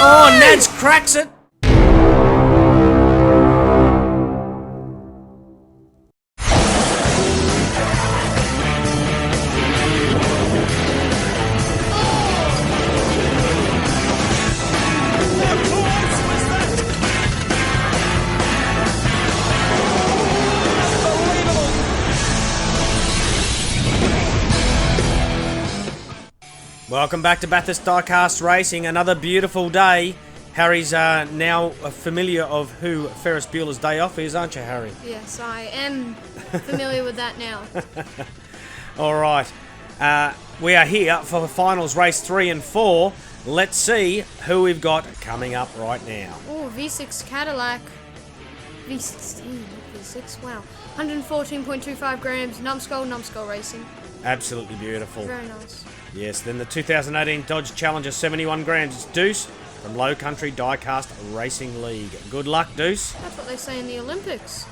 Oh, Nads cracks it. Welcome back to Bathurst Diecast Racing. Another beautiful day. Harry's now familiar of who Ferris Bueller's Day Off is, aren't you, Harry? Yes, I am familiar with that now. All right. We are here for finals race 3 and 4. Let's see who we've got coming up right now. Oh, V6 Cadillac. V16, not V6, wow. 114.25 grams, numbskull racing. Absolutely beautiful. Very nice. Yes, then the 2018 Dodge Challenger, 71 grams. It's Deuce from Low Country Diecast Racing League. Good luck, Deuce. That's what they say in the Olympics.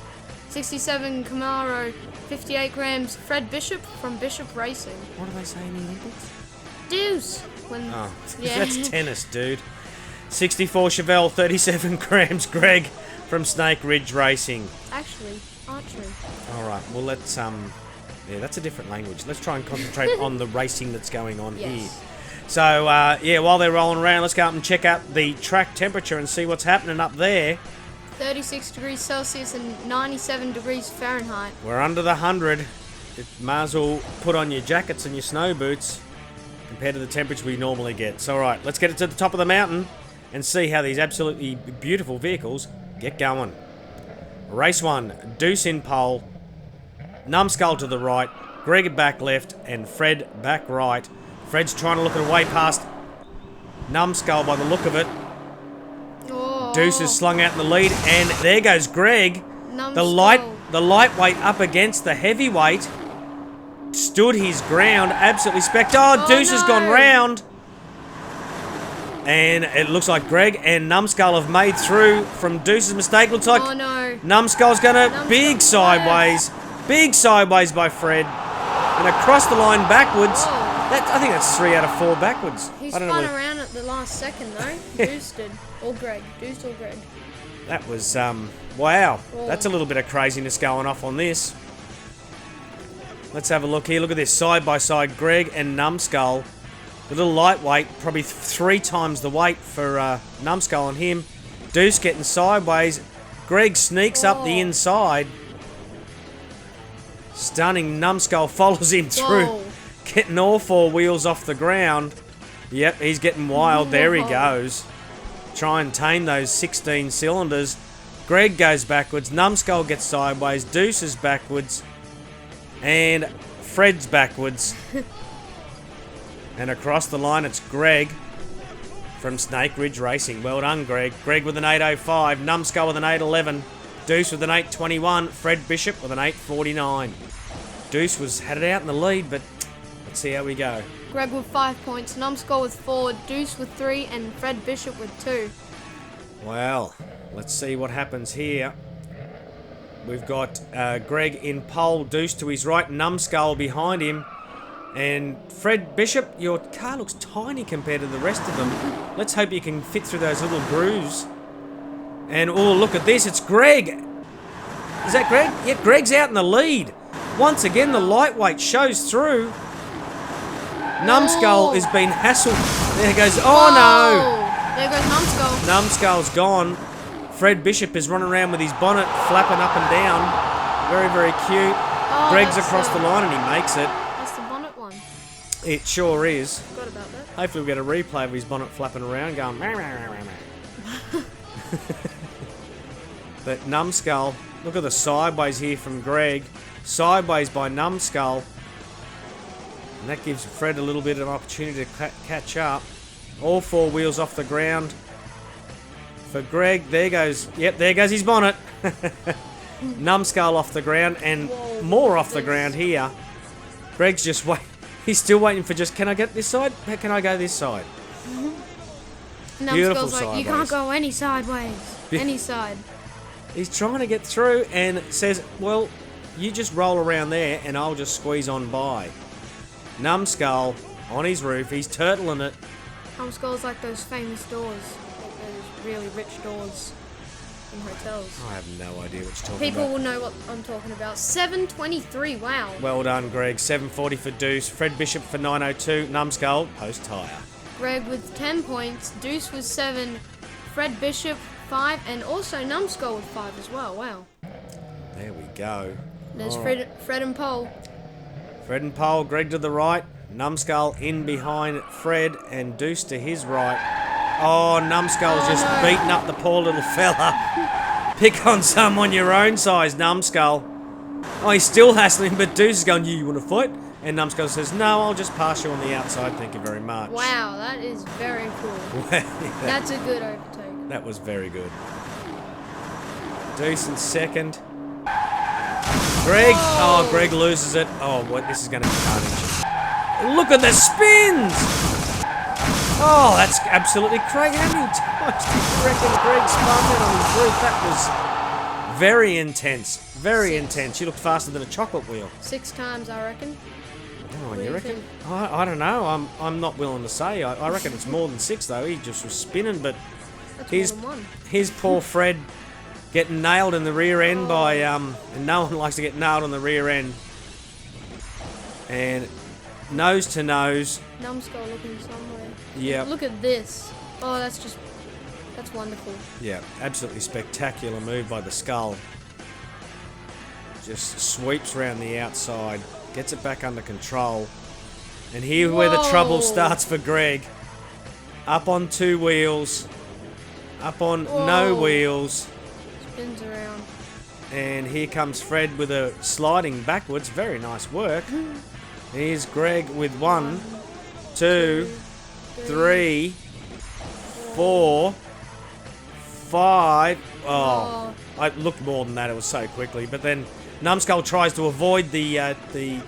67 Camaro, 58 grams, Fred Bishop from Bishop Racing. What do they say in the Olympics? Deuce. That's tennis, dude. 64 Chevelle, 37 grams, Greg from Snake Ridge Racing. Actually, archery. All right, well, let's... Yeah, that's a different language. Let's try and concentrate on the racing that's going on here. So, yeah, while they're rolling around, let's go up and check out the track temperature and see what's happening up there. 36 degrees Celsius and 97 degrees Fahrenheit. We're under the 100. It might as well put on your jackets and your snow boots compared to the temperature we normally get. So, all right, let's get it to the top of the mountain and see how these absolutely beautiful vehicles get going. Race 1, Deuce in pole. Numbskull to the right, Greg back left, and Fred back right. Fred's trying to look at a way past Numbskull by the look of it. Oh. Deuce is slung out in the lead, and there goes Greg. The lightweight up against the heavyweight. Stood his ground, absolutely Oh, Deuce has gone round. And it looks like Greg and Numbskull have made through from Deuce's mistake. Looks like Numbskull's gonna big sideways. Big sideways by Fred. And across the line backwards. I think that's 3 out of 4 backwards. He spun around at the last second though. Deuce did. Or Greg. Deuce or Greg. That was, wow. That's a little bit of craziness going off on this. Let's have a look here. Look at this. Side by side, Greg and Numbskull. The little lightweight, probably 3 times the weight for Numbskull and him. Deuce getting sideways. Greg sneaks up the inside. Stunning. Numbskull follows him through. Getting all 4 wheels off the ground. Yep, he's getting wild. There he goes. Try and tame those 16 cylinders. Greg goes backwards. Numbskull gets sideways. Deuce is backwards. And Fred's backwards. And across the line, it's Greg from Snake Ridge Racing. Well done, Greg. Greg with an 8.05. Numbskull with an 8.11. Deuce with an 8.21. Fred Bishop with an 8.49. Deuce had it out in the lead, but let's see how we go. Greg with 5 points, Numbskull with 4, Deuce with 3, and Fred Bishop with 2. Well, let's see what happens here. We've got Greg in pole, Deuce to his right, Numbskull behind him. And Fred Bishop, your car looks tiny compared to the rest of them. Let's hope you can fit through those little grooves. And, oh, look at this. It's Greg. Is that Greg? Yeah, Greg's out in the lead. Once again, the lightweight shows through. Numbskull is being hassled. There goes. Oh, no. There goes Numbskull. Numbskull's gone. Fred Bishop is running around with his bonnet flapping up and down. Very, very cute. Greg's across the line and he makes it. That's the bonnet one. It sure is. Forgot about that. Hopefully we'll get a replay of his bonnet flapping around going... But Numbskull, look at the sideways here from Greg. Sideways by Numbskull. And that gives Fred a little bit of an opportunity to catch up. All 4 wheels off the ground. For Greg, there goes his bonnet. Numbskull off the ground and more off the ground here. Greg's just he's still waiting for can I get this side? How can I go this side? Beautiful sideways. Like, you can't go any sideways. Any side. He's trying to get through and says, well, you just roll around there and I'll just squeeze on by. Numbskull on his roof, he's turtling it. Numbskull's like those famous doors. those really rich doors in hotels. I have no idea what you're talking People about. will know what I'm talking about. 723, wow. Well done, Greg. 740 for Deuce. Fred Bishop for 902. Numbskull, post tyre. Greg with 10 points. Deuce with 7. Fred Bishop 5. And also Numbskull with 5 as well. Wow. There we go. There's All Fred and Pole. Fred and Pole, Greg to the right. Numbskull in behind Fred and Deuce to his right. Oh, Numbskull's just beating up the poor little fella. Pick on someone your own size, Numbskull. Oh, he's still hassling, but Deuce is going, you want to fight? And Numbskull says, no, I'll just pass you on the outside, thank you very much. Wow, that is very cool. That's a good overtake. That was very good. Deuce in second. Greg, oh, Greg loses it. Oh, what? This is going to be carnage. Look at the spins! Oh, that's absolutely crazy. How many times do you reckon Greg spun that on his roof? That was very intense. Very intense. You looked faster than a chocolate wheel. 6 times, I reckon. Oh, What do you you reckon? think? I don't know. I'm not willing to say. I reckon it's more than 6 though. He just was spinning, but That's his more than 1. his poor Fred getting nailed in the rear end by and no one likes to get nailed on the rear end. And nose to nose. Numbskull looking somewhere. Yeah. Look at this. Oh, that's wonderful. Yeah, absolutely spectacular move by the Skull. Just sweeps around the outside, gets it back under control. And here where the trouble starts for Greg. Up on 2 wheels. Up on no wheels. Spins around. And here comes Fred with a sliding backwards. Very nice work. Here's Greg with 1, 2, 3, 4, 5. Oh, I looked more than that. It was so quickly. But then Numbskull tries to avoid the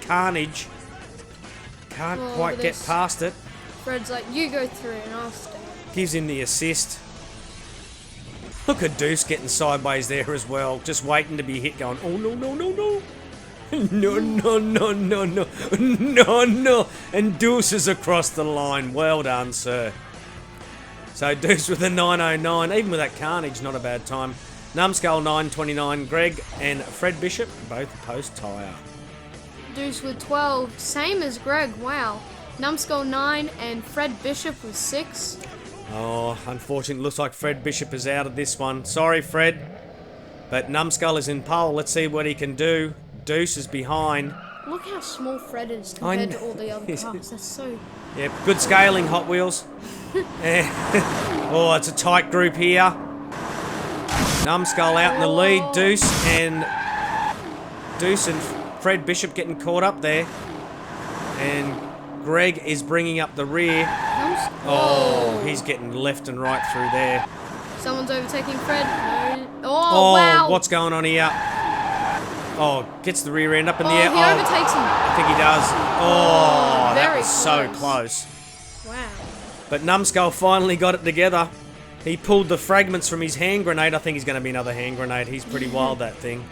carnage. Can't quite get past it. Fred's like, you go through and I'll stay. Gives him the assist. Look at Deuce getting sideways there as well. Just waiting to be hit going, oh no, no, no, no. No, no, no, no, no. No, no. And Deuce is across the line. Well done, sir. So Deuce with a 909. Even with that carnage, not a bad time. Numbskull 929. Greg and Fred Bishop both post tyre. Deuce with 12. Same as Greg. Wow. Numbskull 9 and Fred Bishop with 6. Oh, unfortunately, looks like Fred Bishop is out of this one. Sorry, Fred. But Numbskull is in pole. Let's see what he can do. Deuce is behind. Look how small Fred is compared to all the other cars. That's so... Yep, good scaling, Hot Wheels. Oh, it's a tight group here. Numbskull out in the lead. Deuce and Fred Bishop getting caught up there. And Greg is bringing up the rear. Oh, he's getting left and right through there. Someone's overtaking Fred. No. Oh, wow. What's going on here? Oh, gets the rear end up in the air. He overtakes him. I think he does. Oh, that very was so close. Wow. But Numbskull finally got it together. He pulled the fragments from his hand grenade. I think he's going to be another hand grenade. He's pretty wild, that thing.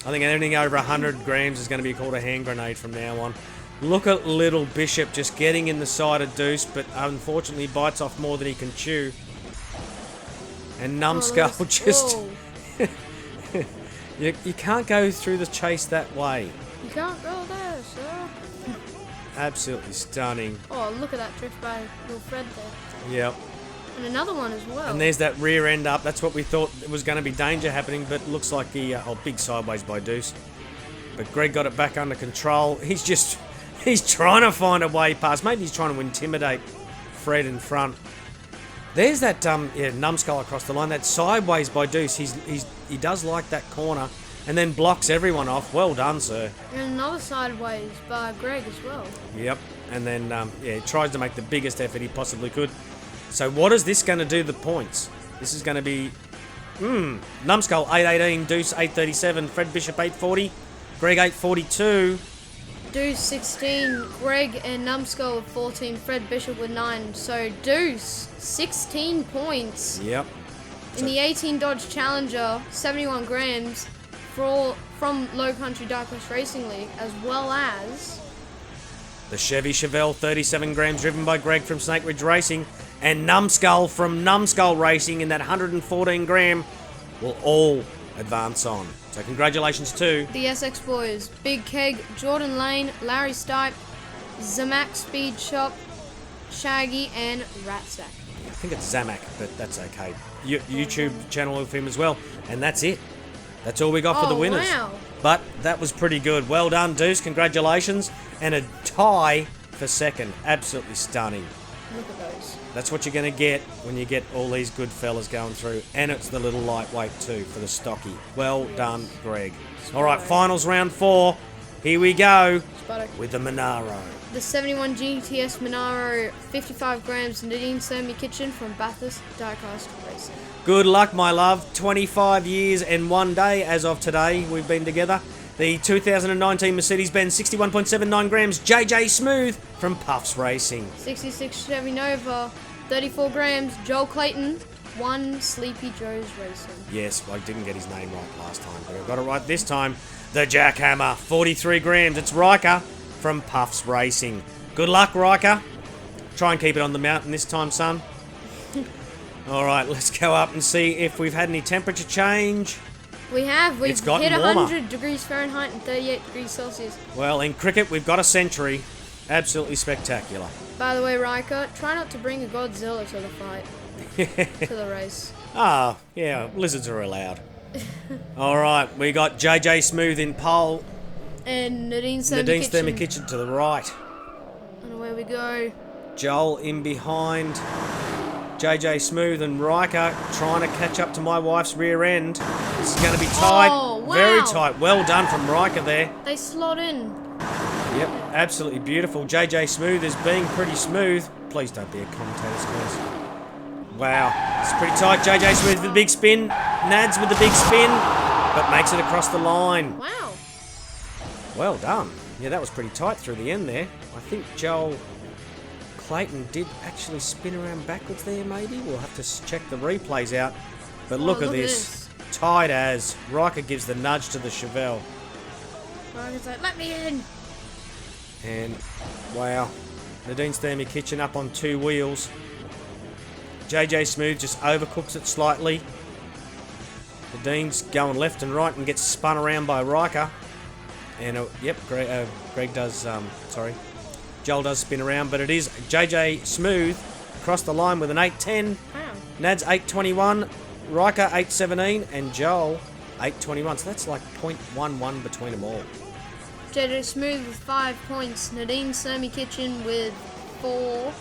I think anything over 100 grams is going to be called a hand grenade from now on. Look at little Bishop just getting in the side of Deuce, but unfortunately bites off more than he can chew. And Numbskull just... you can't go through the chase that way. You can't go there, sir. Absolutely stunning. Oh, look at that drift by little Fred there. Yep. And another one as well. And there's that rear end up. That's what we thought was going to be danger happening, but looks like the... big sideways by Deuce. But Greg got it back under control. He's trying to find a way past. Maybe he's trying to intimidate Fred in front. There's that Numbskull across the line. That sideways by Deuce. He does like that corner and then blocks everyone off. Well done, sir. And another sideways by Greg as well. Yep. And then he tries to make the biggest effort he possibly could. So what is this going to do the points? This is going to be Numbskull 818, Deuce 837, Fred Bishop 840, Greg 842. Deuce 16, Greg and Numbskull with 14, Fred Bishop with 9. So Deuce 16 points. Yep. In the 18 Dodge Challenger, 71 grams from Low Country Dark West Racing League, as well as the Chevy Chevelle 37 grams driven by Greg from Snake Ridge Racing. and Numbskull from Numbskull Racing in that 114 gram will all advance on. So congratulations to The SX Boys, Big Keg, Jordan Lane, Larry Stipe, Zamak Speed Shop, Shaggy, and Ratsack. I think it's Zamak, but that's okay. YouTube channel of him as well. And that's it. That's all we got for the winners. Wow. But that was pretty good. Well done, Deuce. Congratulations. And a tie for second. Absolutely stunning. Look at those. That's what you're going to get when you get all these good fellas going through. And it's the little lightweight too for the stocky. Well done, Greg. All right, finals round 4. Here we go with the Monaro. The 71 GTS Monaro, 55 grams, Nadine Semi Kitchen from Bathurst Diecast Racing. Good luck, my love. 25 years and 1 day as of today we've been together. The 2019 Mercedes-Benz 61.79 grams JJ Smooth from Puffs Racing. 66 Chevy Nova, 34 grams, Joel Clayton, 1 Sleepy Joe's Racing. Yes, I didn't get his name right last time, but I got it right this time. The Jackhammer, 43 grams. It's Riker from Puffs Racing. Good luck, Riker. Try and keep it on the mountain this time, son. All right, let's go up and see if we've had any temperature change. We have. We've It's gotten hit warmer. 100 degrees Fahrenheit and 38 degrees Celsius. Well, in cricket, we've got a century. Absolutely spectacular. By the way, Riker, try not to bring a Godzilla to the fight. To the race. Ah, yeah, lizards are allowed. All right, we got JJ Smooth in pole. And Nadine's Thermi Nadine's Kitchen. Thermi Kitchen to the right. And away we go. Joel in behind. JJ Smooth and Riker trying to catch up to my wife's rear end. This is going to be tight. Oh, wow. Very tight. Well done from Riker there. They slot in. Yep, absolutely beautiful. JJ Smooth is being pretty smooth. Please don't be a commentator, Squares. Wow, it's pretty tight. JJ Smooth with the big spin. Nads with the big spin, but makes it across the line. Wow. Well done. Yeah, that was pretty tight through the end there. I think Joel Clayton did actually spin around backwards there, maybe. We'll have to check the replays out. But look at this. Tight as. Riker gives the nudge to the Chevelle. Riker's like, let me in. And, wow. Nadine's Thermi Kitchen up on 2 wheels. JJ Smooth just overcooks it slightly. Nadine's going left and right and gets spun around by Riker. And, yep, Greg does, Joel does spin around, but it is JJ Smooth across the line with an 8.10. Wow. Nad's 8.21, Riker 8.17, and Joel 8.21. So that's like 0.11 between them all. JJ Smooth with 5 points, Nadine Thermi Kitchen with 4,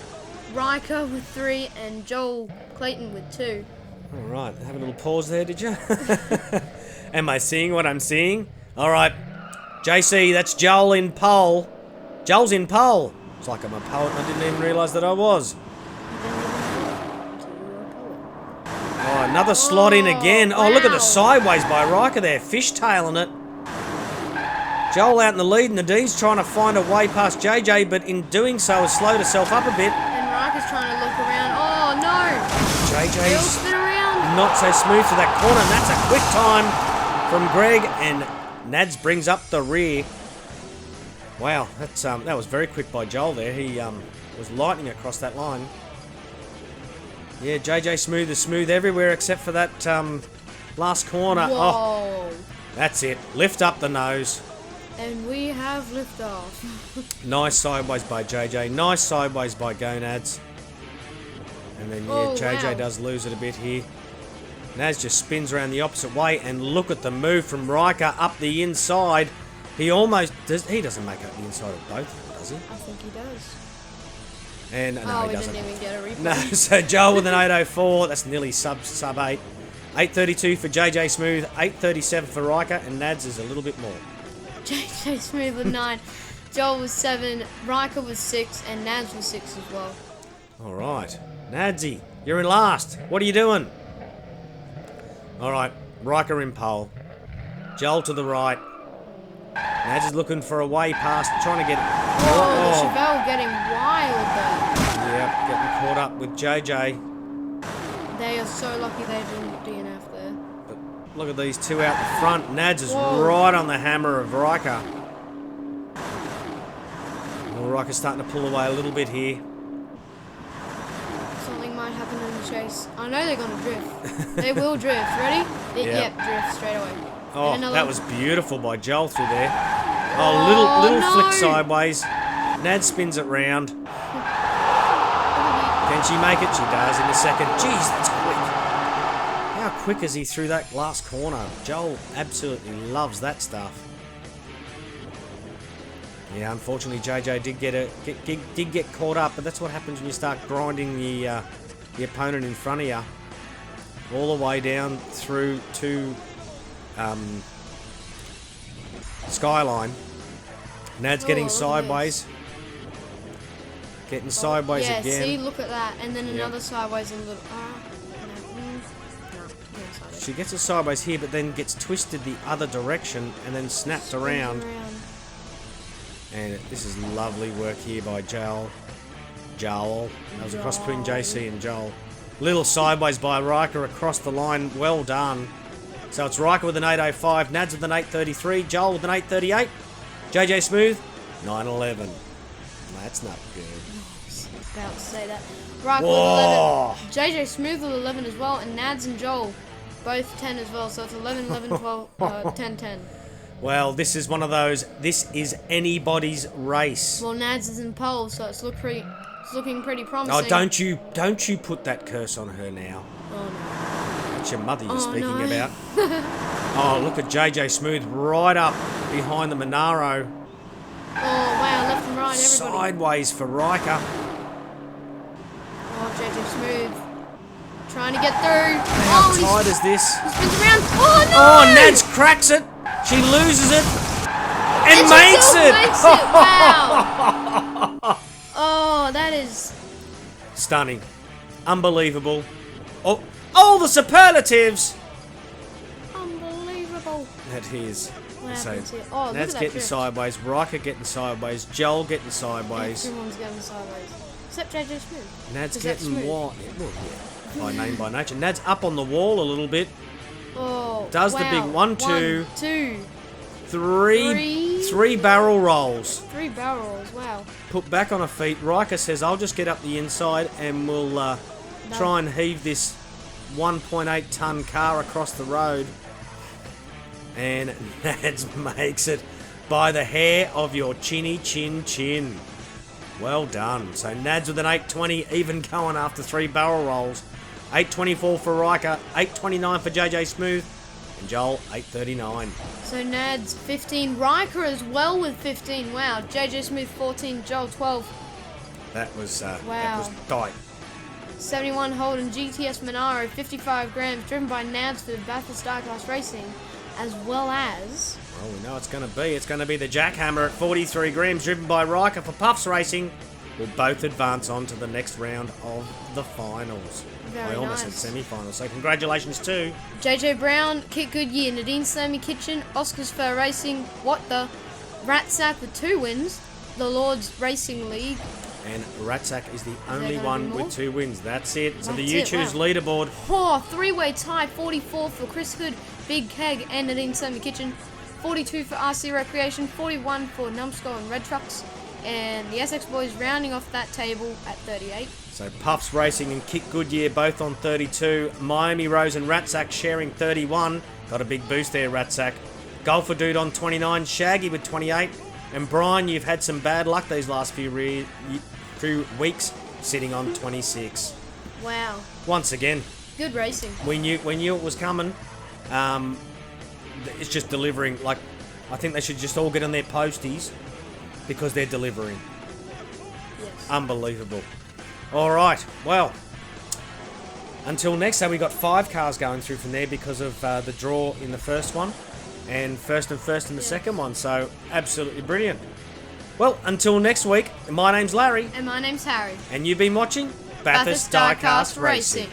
Riker with 3, and Joel Clayton with 2. All right, have a little pause there, did you? Am I seeing what I'm seeing? All right, JC, that's Joel in pole. Joel's in pole. It's like I'm a poet and I didn't even realise that I was. Oh, another slot in again. Oh, look at the sideways by Riker there, fishtailing it. Joel out in the lead, Nadine's trying to find a way past JJ, but in doing so has slowed herself up a bit. And Riker's trying to look around. Oh, no. JJ's Spin around. not so smooth to that corner, and that's a quick time from Greg, and Nads brings up the rear. Wow, that was very quick by Joel there. He was lightning across that line. Yeah, JJ Smooth is smooth everywhere except for that last corner. Whoa. Oh, that's it. Lift up the nose. And we have liftoff. Nice sideways by JJ. Nice sideways by Gonads. And then, yeah, JJ does lose it a bit here. Naz just spins around the opposite way, and look at the move from Riker up the inside. He almost does. He doesn't make up the inside of both of them, does he? I think he does. And no, he doesn't. Didn't even get a replay. No, so Joel with an 8.04. That's nearly sub 8. 8.32 for JJ Smooth. 8.37 for Riker, and Nads is a little bit more. JJ Smooth with 9, Joel was 7, Riker was 6, and Nads was 6 as well. All right, Nadsy, you're in last. What are you doing? All right, Riker in pole. Joel to the right. Nads is looking for a way past, trying to get. Oh, the Chevelle getting wild there. Yep, getting caught up with JJ. They are so lucky they didn't DNF there. But look at these two out the front. Nads is right on the hammer of Riker. Well, Riker's starting to pull away a little bit here. Something chase. I know they're going to drift. They will drift. Ready? Yep, drift straight away. Oh, that was beautiful by Joel through there. Oh, little flick sideways. Nad spins it round. Can she make it? She does in a second. Jeez, that's quick. How quick is he through that last corner? Joel absolutely loves that stuff. Yeah, unfortunately, JJ did get caught up, but that's what happens when you start grinding the opponent in front of you, all the way down through to Skyline. Nad's getting sideways. Getting sideways again. Yeah, see, look at that, and then another sideways and a little. She gets it sideways here, but then gets twisted the other direction and then snapped around. And this is lovely work here by Joel. That was a cross between JC and Joel. Little sideways by Riker across the line. Well done. So it's Riker with an 8.05, Nads with an 8.33, Joel with an 8.38, JJ Smooth, 9.11. That's not good. I was about to say that. Riker with 11, JJ Smooth with 11 as well, and Nads and Joel both 10 as well. So it's 11, 11, 12, 10, 10. Well, this is one of those. This is anybody's race. Well, Nads is in pole, so it's looking pretty promising. Oh, don't you put that curse on her now. Oh no. It's your mother you're speaking about. Oh, look at JJ Smooth right up behind the Monaro. Oh wow, left and right, everybody. Sideways for Riker. Oh, JJ Smooth. Trying to get through. How tight is this? He spins around. Oh no! Oh, Nads cracks it. She loses it. And makes it. Wow. Oh, that is stunning. Unbelievable. Oh, the superlatives. Unbelievable. That is. So, oh, Nad's getting sideways, Riker getting sideways, Joel getting sideways. Everyone's getting sideways. Except JJ Smooth. Nad's getting what? Well, yeah. By name, by nature. Nad's up on the wall a little bit. Oh, does the big 1, 2, 3 3 barrel rolls. 3 barrel rolls, wow. Put back on her feet. Riker says, I'll just get up the inside and we'll try and heave this 1.8 ton car across the road. And Nads makes it by the hair of your chinny chin. Well done. So Nads with an 8.20, even going after 3 barrel rolls. 8.24 for Riker, 8.29 for JJ Smooth, and Joel 8.39. So Nads 15, Riker as well with 15. Wow. JJ Smooth 14, Joel 12. That was tight. 71 Holden GTS Monaro, 55 grams, driven by Nads for Bathurst Track Racing, as well as. Well, we know it's going to be. It's going to be the Jackhammer at 43 grams, driven by Riker for Puffs Racing. Will both advance on to the next round of the finals. I almost said semi-finals. So congratulations to JJ Brown, Kit Goodyear, Nadine Sammy Kitchen, Oscars Fur Racing, What the, Ratsack with 2 wins, the Lords Racing League. And Ratsack is the only one with 2 wins. That's it. So the YouTube's leaderboard. Oh, 3-way tie, 44 for Chris Hood, Big Keg and Nadine Sammy Kitchen, 42 for RC Recreation, 41 for Numbskull and Red Trucks, and the SX Boys rounding off that table at 38. So Puffs Racing and Kit Goodyear both on 32. Miami Rose and Ratsack sharing 31. Got a big boost there, Ratsack. Golfer Dude on 29. Shaggy with 28. And Brian, you've had some bad luck these last few weeks, sitting on 26. Wow. Once again. Good racing. We knew it was coming. It's just delivering. Like, I think they should just all get on their posties because they're delivering. Yes. Unbelievable. All right. Well, until next time, we got 5 cars going through from there because of the draw in the first one, and first in the second one. So absolutely brilliant. Well, until next week, my name's Larry. And my name's Harry. And you've been watching Bathurst Diecast Racing.